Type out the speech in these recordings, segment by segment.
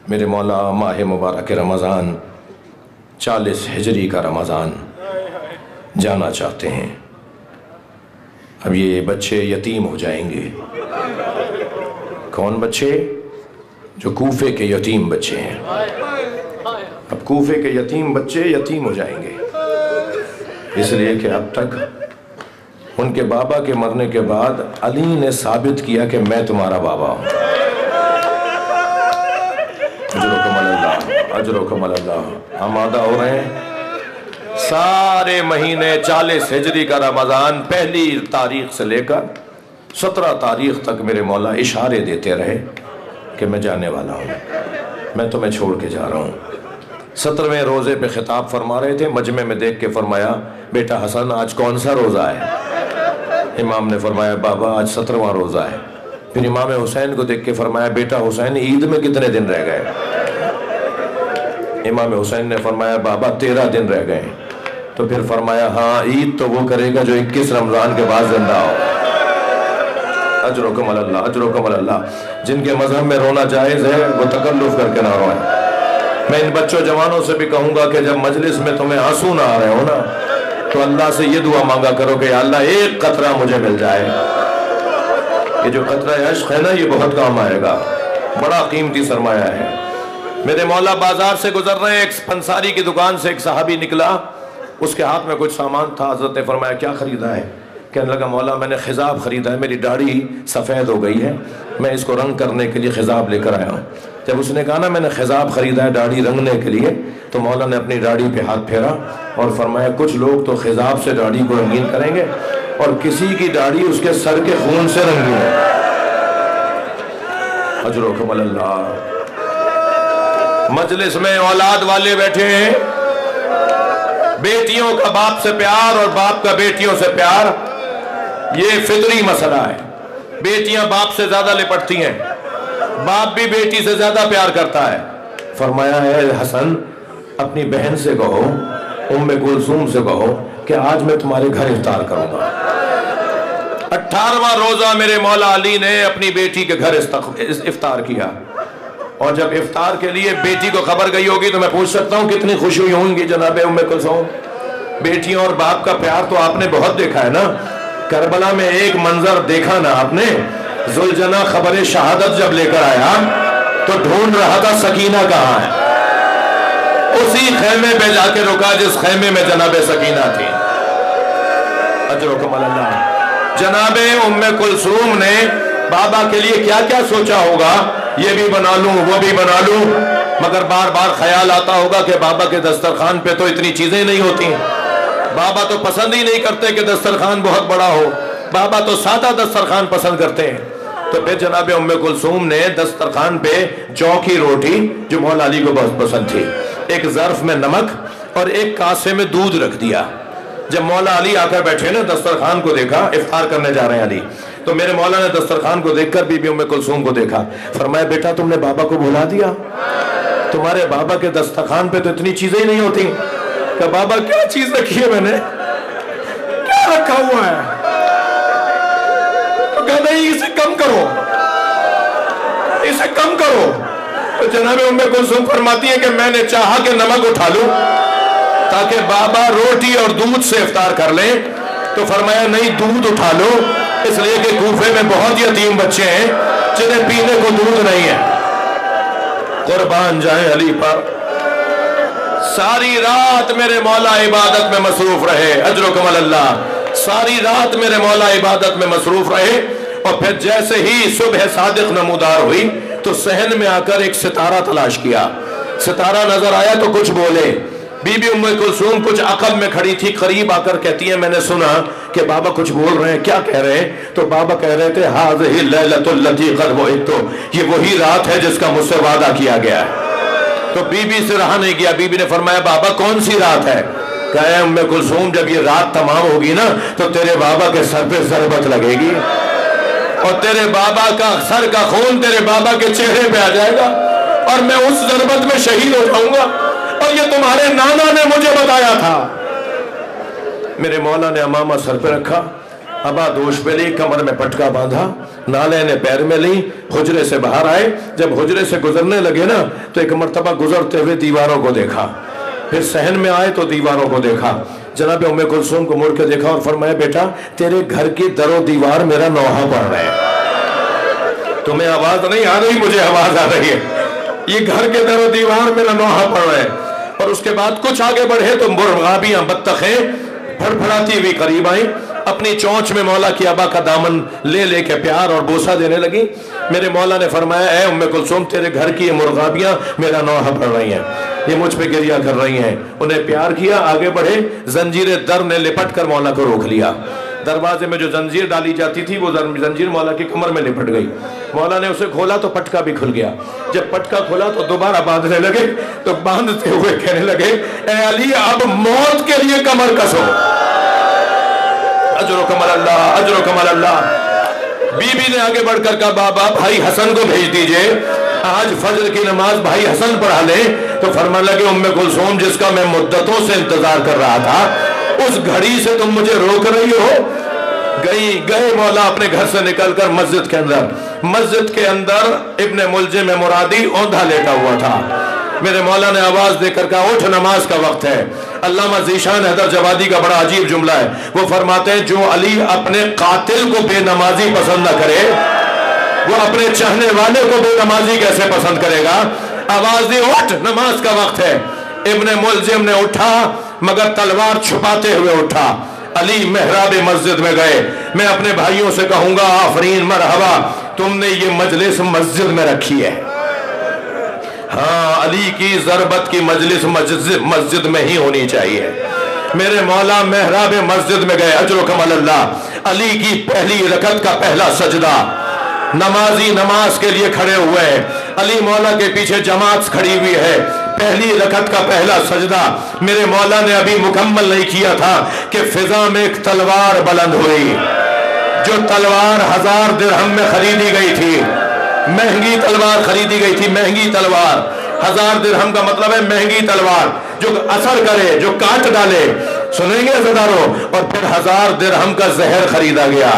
میرے مولا ماہ مبارک رمضان 40 ہجری کا رمضان جانا چاہتے ہیں۔ اب یہ بچے یتیم ہو جائیں گے۔ کون بچے؟ جو کوفے کے یتیم بچے ہیں۔ اب کوفے کے یتیم بچے یتیم ہو جائیں گے، اس لیے کہ اب تک ان کے بابا کے مرنے کے بعد علی نے ثابت کیا کہ میں تمہارا بابا ہوں۔ اجرکم اللہ، اجرکم اللہ۔ آمادہ ہو رہے ہیں؟ سارے مہینے 40 ہجری کا رمضان پہلی تاریخ سے لے کر 17 تاریخ تک میرے مولا اشارے دیتے رہے کہ میں جانے والا ہوں، میں تمہیں چھوڑ کے جا رہا ہوں۔ 17ویں روزے پہ خطاب فرما رہے تھے، مجمع میں دیکھ کے فرمایا بیٹا حسن آج کون سا روزہ ہے؟ امام نے فرمایا بابا آج 17واں روزہ ہے۔ پھر امام حسین کو دیکھ کے فرمایا بیٹا حسین عید میں کتنے دن رہ گئے؟ امام حسین نے فرمایا بابا 13 دن رہ گئے۔ تو پھر فرمایا ہاں عید تو وہ کرے گا جو 21 رمضان کے بعد زندہ ہو۔ اجرکم اللہ، اجرکم اللہ۔ جن کے مذہب میں رونا جائز ہے وہ تکلف کر کے نہ روئیں۔ میں ان بچوں جوانوں سے بھی کہوں گا کہ جب مجلس میں تمہیں آنسو نہ آ رہے ہو نا تو اللہ سے یہ دعا مانگا کرو کہ یا اللہ ایک قطرہ مجھے مل جائے۔ یہ جو قطرہ عشق ہے نا یہ بہت کام آئے گا، بڑا قیمتی سرمایہ ہے۔ میرے مولا بازار سے گزر رہے ہیں، ایک پنساری کی دکان سے ایک صحابی نکلا، اس کے ہاتھ میں کچھ سامان تھا۔ حضرت نے فرمایا کیا خریدا ہے؟ کہنے لگا مولا میں نے خضاب خریدا ہے، میری داڑھی سفید ہو گئی ہے، میں اس کو رنگ کرنے کے لیے خضاب لے کر آیا ہوں۔ جب اس نے کہا نا میں نے خضاب خریدا ہے داڑھی رنگنے کے لیے، تو مولا نے اپنی داڑھی پہ ہاتھ پھیرا اور فرمایا کچھ لوگ تو خضاب سے داڑھی کو رنگین کریں گے اور کسی کی داڑھی اس کے سر کے خون سے رنگین ہے۔ اجرکم اللہ۔ مجلس میں اولاد والے بیٹھے ہیں، بیٹیوں کا باپ سے پیار اور باپ کا بیٹیوں سے پیار یہ فطری مسئلہ ہے۔ بیٹیاں باپ سے زیادہ لپٹتی ہیں، باپ بھی بیٹی سے زیادہ پیار کرتا ہے۔ فرمایا ہے حسن اپنی بہن سے کہو، ام کلثوم سے کہو کہ آج میں تمہارے گھر افطار کروں گا۔ 18واں روزہ میرے مولا علی نے اپنی بیٹی کے گھر افطار کیا، اور جب افطار کے لیے بیٹی کو خبر گئی ہوگی تو میں پوچھ سکتا ہوں کتنی خوشی ہوں گی جناب ام کلثوم؟ بیٹیوں اور باپ کا پیار تو آپ نے بہت دیکھا ہے نا۔ کربلا میں ایک منظر دیکھا نا آپ نے، ذوالجناح خبر شہادت جب لے کر آیا تو ڈھونڈ رہا تھا سکینہ کہاں ہے، اسی خیمے پہ جا کے رکا جس خیمے میں جناب سکینہ تھی۔ اجرکم اللہ۔ جناب ام کلثوم نے بابا کے لیے کیا کیا سوچا ہوگا، یہ بھی بنا لوں وہ بھی بنا لوں، مگر بار بار خیال آتا ہوگا کہ بابا کے دسترخوان پہ تو اتنی چیزیں نہیں ہوتی، بابا تو پسند ہی نہیں کرتے کہ دسترخوان بہت بڑا ہو، بابا تو سادہ دسترخوان پسند کرتے ہیں۔ تو پھر جناب ام کلثوم نے دسترخوان پہ جو کی روٹی جو مولا علی کو بہت پسند تھی، ایک ظرف میں نمک اور ایک کاسے میں دودھ رکھ دیا۔ جب مولا علی آ کر بیٹھے نا دسترخوان کو دیکھا، افطار کرنے جا رہے ہیں علی، تو میرے مولا نے دسترخوان کو دیکھ کر بی بی ام کلثوم کو دیکھا، فرمایا بیٹا تم نے بابا کو بھلا دیا، تمہارے بابا کے دسترخوان پہ تو اتنی چیزیں ہی نہیں ہوتی۔ کہ بابا کیا چیز رکھی ہے میں نے، کیا رکھا ہوا ہے؟ تو کہا نہیں اسے کم کرو، اسے کم کرو۔ تو جناب ام کلثوم فرماتی ہے کہ میں نے چاہا کہ نمک اٹھا لوں تاکہ بابا روٹی اور دودھ سے افطار کر لیں، تو فرمایا نہیں دودھ اٹھا لو، اس لیے کہ کوفے میں بہت یتیم بچے ہیں جنہیں پینے کو دودھ نہیں ہے۔ قربان جائیں علی پر۔ ساری رات میرے مولا عبادت میں مصروف رہے، اجرکم اللہ۔ ساری رات میرے مولا عبادت میں مصروف رہے، اور پھر جیسے ہی صبح صادق نمودار ہوئی تو صحن میں آ کر ایک ستارہ تلاش کیا، ستارہ نظر آیا تو کچھ بولے۔ بی بی ام کلثوم کچھ عقب میں کھڑی تھی، قریب آ کر کہتی ہے میں نے سنا کہ بابا کچھ بول رہے ہیں، کیا کہہ رہے ہیں؟ تو بابا کہہ رہے تھے هذه الليلة التي قد وعدت، یہ وہی رات ہے جس کا مجھ سے وعدہ کیا گیا ہے۔ تو بی بی سے رہا نہیں گیا، بی بی نے فرمایا بابا کون سی رات ہے؟ کہا ام کلثوم جب یہ رات تمام ہوگی نا تو تیرے بابا کے سر پہ ضربت لگے گی اور تیرے بابا کا سر کا خون تیرے بابا کے چہرے پہ آ جائے گا اور میں اس ضربت میں شہید ہو جاؤں گا، اور یہ تمہارے نانا نے مجھے بتایا تھا۔ میرے مولا نے امامہ سر پہ رکھا، अबा दोष पे ली, कमर में पटका बांधा, नाले ने पैर में ली, हुजरे से बाहर आए। जब हुजरे से गुजरने लगे ना तो एक मर्तबा गुजरते हुए दीवारों को देखा, फिर सहन में आए तो दीवारों को देखा। जनाब उम्मे कुलसूम को मुड़ के देखा और फरमाया बेटा तेरे घर की दरो दीवार मेरा नौहा पड़ रहा है। तुम्हें आवाज नहीं आ रही, मुझे आवाज आ रही है। ये घर के दरो दीवार मेरा नौहा पड़ रहा है। और उसके बाद कुछ आगे बढ़े तो मुर्गाबियां बत्तखें फड़फड़ाती हुई करीब आई, अपनी चोंच में मौला की अबा का दामन ले लेके प्यार और बोसा देने लगी। मेरे मौला ने फरमाया ऐ उम्मे कुलसूम तेरे घर की ये मुर्गाबियां मेरा नौहा पड़ रही हैं, ये मुझ पे गिरिया कर रही हैं। उन्हें प्यार किया, आगे बढ़े, जंजीर दर ने लिपट कर मौला को रोक लिया। दरवाजे में जो जंजीर डाली जाती थी वो जंजीर मौला की कमर में लिपट गई। मौला ने उसे खोला तो पटका भी खुल गया। जब पटका खोला तो दोबारा बांधने लगे, तो बांधते हुए कहने लगे ए अली अब मौत के लिए कमर कसो। अजरो कमल अल्लाह, अजरो कमल अल्लाह। बीबी ने आगे बढ़कर कहा बाबा भाई हसन को भेज दीजिए, आज फजर की नमाज भाई हसन पढ़ा ले। तो फरमान लगे उम्मे कुलसूम जिसका मैं मुद्दतों से इंतजार कर रहा था उस घड़ी से तुम मुझे रोक रही हो। गए मौला अपने घर से निकलकर मस्जिद के अंदर इब्ने मुलजिम मुरादी औंधा लेटा हुआ था। मेरे मौला ने आवाज देकर कहा उठ नमाज का वक्त है। अल्लामा ज़ीशान हैदर जवादी का बड़ा अजीब जुमला है, वो फरमाते हैं जो अली अपने कातिल को बेनमाजी पसंद न करे वो अपने चाहने वाले को बेनमाजी कैसे पसंद करेगा। आवाज दी उठ नमाज का वक्त है। इब्ने मुलजिम ने उठा मगर तलवार छुपाते हुए उठा। अली मेहराब मस्जिद में गए। मैं अपने भाइयों से कहूंगा आफरीन मरहबा, तुमने ये मजलिस मस्जिद में रखी है। हाँ अली की ज़रबत की मजलिस मस्जिद में ही होनी चाहिए। मेरे मौला मेहराब मस्जिद में गए, अजर कमल अल्लाह। अली की पहली रकत का पहला सजदा, नमाजी नमाज के लिए खड़े हुए हैं। अली मौला के पीछे जमात खड़ी हुई है, पहली रकत का पहला सजदा मेरे मौला ने अभी मुकम्मल नहीं किया था कि फिजा में एक तलवार बुलंद हुई। जो तलवार 1000 दिरहम में खरीदी गई थी, महंगी तलवार खरीदी गई थी, महंगी तलवार। 1000 दिरहम का मतलब है महंगी तलवार जो असर करे, जो काट डाले। सुनेंगे अज़ादारों। और फिर 1000 दिरहम का जहर खरीदा गया।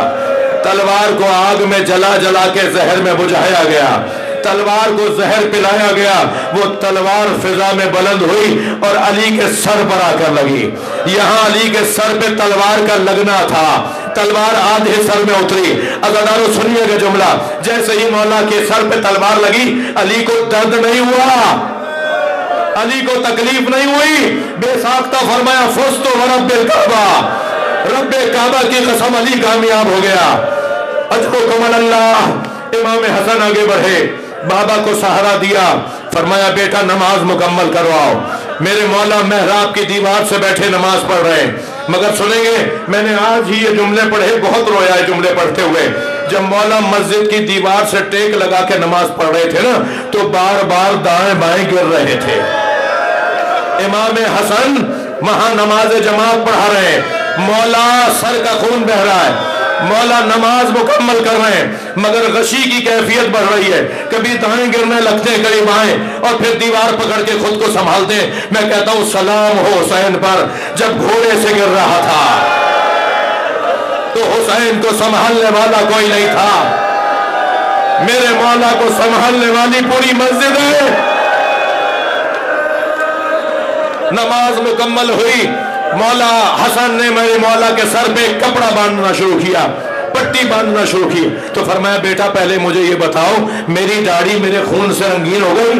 तलवार को आग में जला जला के जहर में बुझाया गया, तलवार को जहर पिलाया गया। वो तलवार फिजा में बुलंद हुई और अली के सर पर आकर लगी। यहाँ अली के सर पे तलवार का लगना था, तलवार आधे सर में उतरी। अज़ादारों सुनिएगा जुमला, जैसे ही मौला के सर पे तलवार लगी अली को दर्द नहीं हुआ, अली को तकलीफ नहीं हुई। बेसाख्ता फरमाया फुज़्तु व रब्बिल काबा, रब्बे काबा की कसम अली कामयाब हो गया। अजरो कमल अल्लाह। इमाम हसन आगे बढ़े, बाबा को सहारा दिया, फरमाया बेटा नमाज मुकम्मल करवाओ। मेरे मौला मेहराब की दीवार से बैठे नमाज पढ़ रहे हैं। मगर सुनेंगे मैंने आज ही ये जुमले पढ़े, बहुत रोया है जुमले पढ़ते हुए। जब मौला मस्जिद की दीवार से टेक लगा के नमाज पढ़ रहे थे ना तो बार बार दाएं बाएं गिर रहे थे। इमाम हसन वहां नमाज जमात पढ़ा रहे हैं, मौला सर का खून बह रहा है, मौला नमाज मुकम्मल कर रहे हैं मगर गशी की कैफियत बढ़ रही है। कभी दाएं गिरने लगते हैं, कभी बाएं, और फिर दीवार पकड़ के खुद को संभालते हैं। मैं कहता हूं सलाम हो हुसैन पर, जब घोड़े से गिर रहा था तो हुसैन को संभालने वाला कोई नहीं था। मेरे मौला को संभालने वाली पूरी मस्जिद है। नमाज मुकम्मल हुई, मौला हसन ने मेरे मौला के सर पे कपड़ा बांधना शुरू किया, पट्टी बांधना शुरू की। तो फरमाया बेटा पहले मुझे ये बताओ मेरी दाढ़ी मेरे खून से रंगीन हो गई?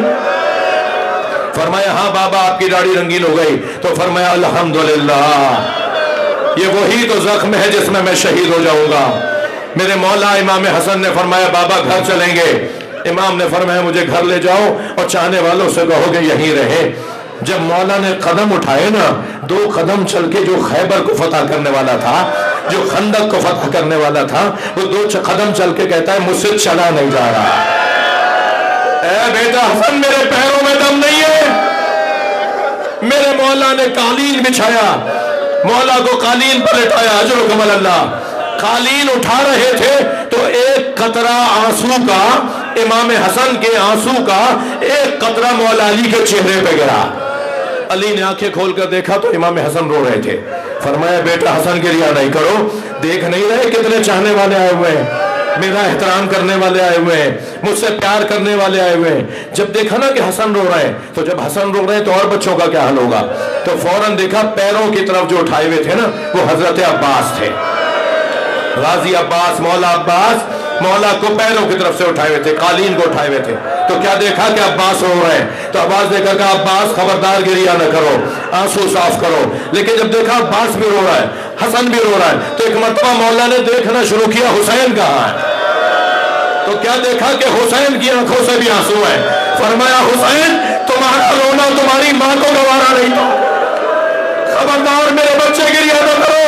फरमाया हाँ बाबा आपकी दाढ़ी रंगीन हो गई। तो फरमाया अल्हम्दुलिल्लाह, ये वही तो जख्म है जिसमें मैं शहीद हो जाऊंगा। मेरे मौला इमाम हसन ने फरमाया बाबा घर चलेंगे। इमाम ने फरमाया मुझे घर ले जाओ और चाहने वालों से कहोगे यहीं रहे। जब मौला ने कदम उठाए ना, 2 कदम चल के जो खैबर को फतह करने वाला था, जो खंदक को फतह करने वाला था, वो 2 कदम चल के कहता है मुझसे चला नहीं जा रहा। ऐ बेटा हसन मेरे पैरों में दम नहीं है। मेरे मौला ने कालीन बिछाया, मौला को कालीन पर लिटाया, अजर कमल अल्लाह। कालीन उठा रहे थे तो एक कतरा आंसू का, इमाम हसन के आंसू का एक कतरा मौला अली के चेहरे पे गिरा। अली ने आंखें खोलकर देखा तो इमाम हसन रो रहे थे। फरमाया बेटा हसन की रिया नहीं करो, देख नहीं रहे कितने चाहने वाले आए हुए हैं, मेरा एहतराम करने वाले आए हुए हैं, मुझसे प्यार करने वाले आए हुए हैं। जब देखा ना कि हसन रो रहे हैं, तो जब हसन रो रहे हैं तो और बच्चों का क्या हाल होगा, तो फौरन देखा पैरों की तरफ जो उठाए हुए थे ना वो हजरत अब्बास थे, गाजी अब्बास, मौला अब्बास, मौला को पैरों की तरफ से उठाए हुए थे, कालीन को उठाए हुए थे। तो क्या देखा कि अब्बास रो रहे हैं, तो अब्बास देखा कि अब्बास खबरदार गिरिया न करो, आंसू साफ करो। लेकिन जब देखा अब्बास भी रो रहा है, हसन भी रो रहा है, तो एक मरतबा मौला ने देखना शुरू किया हुसैन कहाँ है। तो क्या देखा कि हुसैन की आंखों से भी आंसू है। फरमाया हुसैन तुम्हारा रोना तुम्हारी माँ को गवारा नहीं था, खबरदार मेरे बच्चे गिरिया न करो।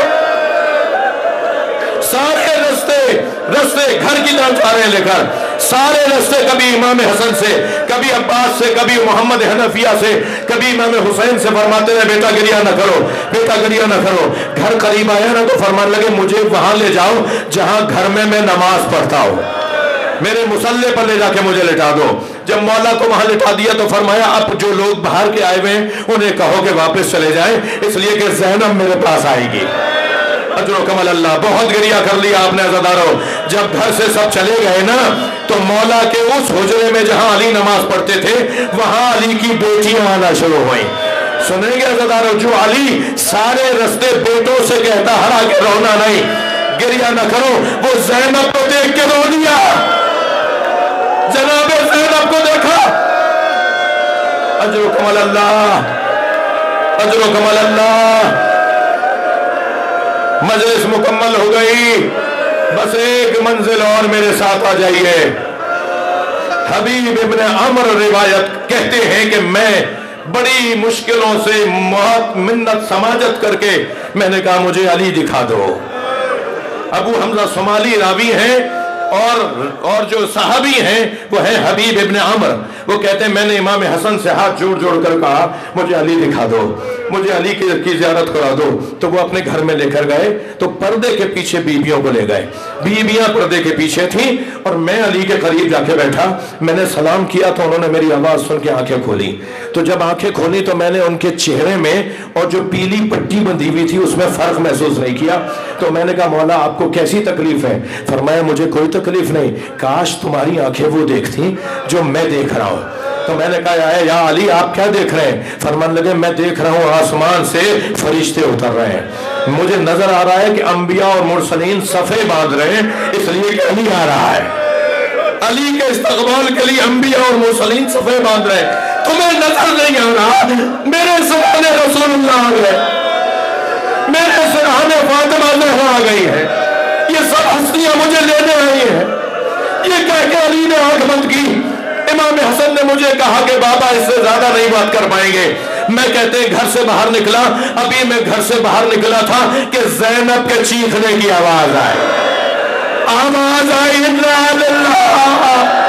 सारे रस्ते घर की तरफ जा रहे हैं लेकर, सारे रस्ते कभी इमाम हसन से, कभी अब्बास से, कभी मोहम्मद हनफिया से, कभी इमाम हुसैन से फरमाते रहे बेटा गिरिया न करो, बेटा गिरिया न करो। घर करीब आया ना तो फरमान लगे मुझे वहां ले जाओ जहां घर में मैं नमाज पढ़ता हूं, मेरे मुसल्ले पर ले जाके मुझे लिटा दो। जब मौला को वहां लिटा दिया तो फरमाया अब जो लोग बाहर के आए हुए हैं उन्हें कहो कि वापस चले जाएं, इसलिए कि ज़ैनब मेरे पास आएगी। अजरो कमल अल्लाह, बहुत गिरिया कर लिया आपने अज़ादारों। जब घर से सब चले गए ना तो मौला के उस हुजरे में जहां अली नमाज पढ़ते थे वहां अली की बेटियां आना शुरू हुई। सुनेंगे अज़ादारों, जो अली सारे रास्ते बेटों से कहता हरा के रोना नहीं, गिरिया न करो, वो ज़ैनब को देख के रो दिया। जनाबे ज़ैनब को देखा, अजरो कमल अल्लाह, अजरो कमल अल्लाह। मजलिस मुकम्मल हो गई, बस एक मंजिल और मेरे साथ आ जाइए। हबीब इब्न अमर रिवायत कहते हैं कि मैं बड़ी मुश्किलों से मिन्नत समाजत करके मैंने कहा मुझे अली दिखा दो। अबू हमजा सोमाली रावी हैं और जो सहाबी हैं वो है हबीब इब्न अमर। वो कहते हैं मैंने इमाम हसन से हाथ जोड़ जोड़ कर कहा मुझे अली दिखा दो, मुझे अली की ज़ियारत करा दो। तो वो अपने घर में लेकर गए, तो पर्दे के पीछे बीबियों को ले गए, बीबियां पर्दे के पीछे थी और मैं अली के करीब जाके बैठा। मैंने सलाम किया तो उन्होंने मेरी आवाज़ सुन के आंखें खोली। तो जब आंखें खोली तो मैंने उनके चेहरे में और जो पीली पट्टी बंधी हुई थी उसमें फ़र्क महसूस नहीं किया। तो मैंने कहा मौला आपको कैसी तकलीफ है? फरमाया मुझे कोई तकलीफ नहीं, काश तुम्हारी आंखें वो देखती जो मैं देख रहा हूँ। तो मैंने कहा या अली आप क्या देख रहे हैं? फरमान लगे मैं देख रहा हूँ आसमान से फरिश्ते उतर रहे हैं, मुझे नजर आ रहा है कि अंबिया और मुरसलीन सफ़े बांध रहे हैं, इसलिए कि अली आ रहा है। अली के इस्तकबाल के लिए अंबिया और मुरसलीन सफ़े बांध रहे हैं, तुम्हें नजर नहीं आ रहा? मेरे सिरहाने रसूलुल्लाह आ गए, मेरे सिरहाने फातिमा ज़हरा आ गई है, ये सब हस्तियां मुझे लेने आई है। ये कह के अली ने आंख बंद की। इमाम हसन ने मुझे कहा कि बाबा इससे ज्यादा नहीं बात कर पाएंगे। मैं कहते हैं घर से बाहर निकला, अभी मैं घर से बाहर निकला था कि ज़ैनब के चीखने की आवाज आई, आवाज आई इन्ना लिल्लाह